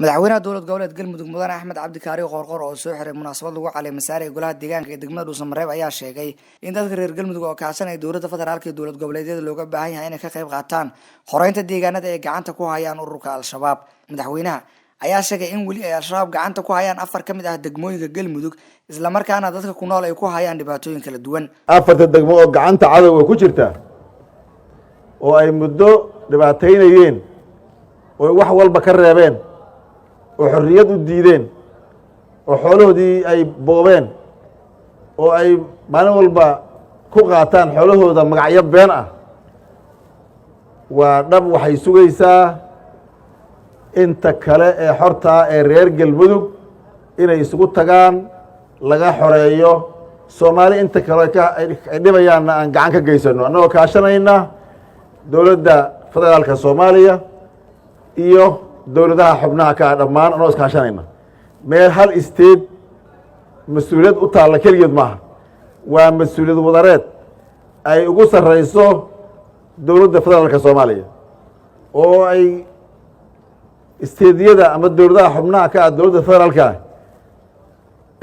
madaxweynaha dowlad goboleed galmudug mudane axmed cabdi kaari qoorqoor oo soo xiray munaasabad lagu caleemay masaariga golaha deegaanka ee degmada dhuusamareeb ayaa sheegay in dadka reer galmudug oo kaashanaya dowladda federaalka iyo dowlad goboleedyada looga baahan yahay inay ka qayb qaataan xoreynta deegaanada ay gacanta ku hayaan ururka al-shabaab. Madaxweynaha ayaa sheegay in weli ay al-shabaab gacanta ku hayaan 4 ka mid ah degmooyinka galmudug isla markaana dadka ku nool ay ku hayaan dhibaatooyin kala duwan. 4 degmo oo gacanta cadawga ku jirta oo ay muddo dhibaateynayeen oo wax walba ka reebeen oo xorriyad u diideen oo xoolahoodii ay boobeen oo ay maalin walba ku qaataan xoolahooda magacyo been ah waa dhab waxay sugaysaa inta kale ee xorta ee reer galmudug inay isugu tagaan laga xoreeyo Soomaali inta kale ay dhibayaan aan gacan ka geysano annagoo kaashanayna dowladda federaalka Soomaaliya iyo dowladaha xubnaha ka dhammaan anoo iskaashanayna meel hal state mas'uuliyad u taalla keligeed maaha waa mas'uuliyad wadareed ay ugu sarreyso dowladda federaalka Soomaaliya oo ay stateyada ama dowladaha xubnaha ka dowladda federaalka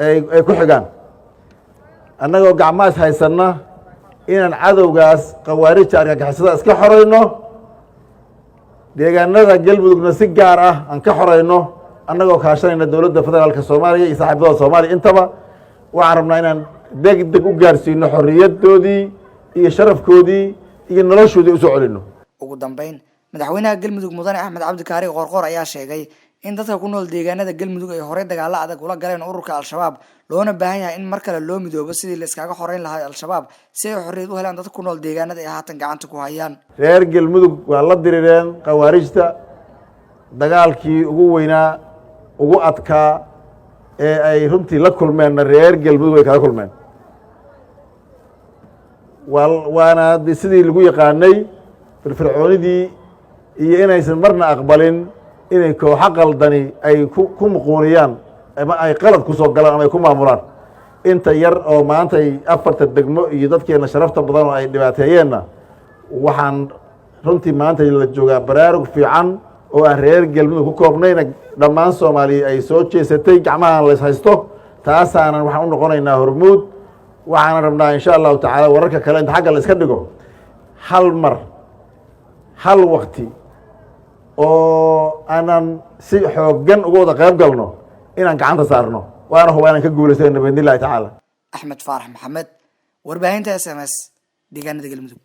ay ku xigaan annagoo gacmaas haysana inaan cadowgaas qawaarija argagixisada iska xoreyno deegaanada galmudugna si gaar ah aan ka xoreyno annagoo kaashanayna dowladda federaalka Soomaaliya iyo saaxiibada Soomaaliya intaba waxaan rabnaa inaan degdeg u gaarsiino xorriyadoodii iyo sharafkoodii iyo noloshoodii u soo celino. Ugu dambeyn madaxweynaha galmudug mudane axmed cabdi kaari qoorqoor ayaa sheegay in dadka ku nool deegaanada galmudug ay hore dagaalo adag ula galeen ururka al-shabaab loona baahan yahay in mar kale loo midoobo sidii la iskaga xoreyn lahaa al-shabaab si ay xorriyad u helaan dadka ku nool deegaanada ay haatan gacanta ku hayaan. reer galmudug waa la dirireen qawaarijta dagaalkii ugu weynaa ugu adkaa ee ay runtii la kulmeen reer galmudug ay kala kulmeen waana sidii lagu yaqaanay firfircoonidii iyo inaysan marna aqbalin inay kooxo qaldani ay ku muquuniyaan ama ay qalad ku soo galaan ama ay ku maamulaan inta yar oo maanta ay 4 degmo iyo dadkeena sharafta badan oo ay dhibaateeyeenna waxaan runtii maanta la joogaa baraarug fiican oo aan reer galmudug ku koobnayna dhammaan Soomaaliya ay soo jeesatay gacmaha la haysto taasana waxaan u noqonaynaa hormuud waxaan rabnaa insha Allah taala wararka kale inta xagga la iska dhigo hal waqti oo aanan si xooggan uga wada qayb galno inaan gacanta saarno waana hubaan ka guuleysano bidnillaahi taala. Axmed Faarax Maxamed warbaahinta SMS deegaanada galmudug.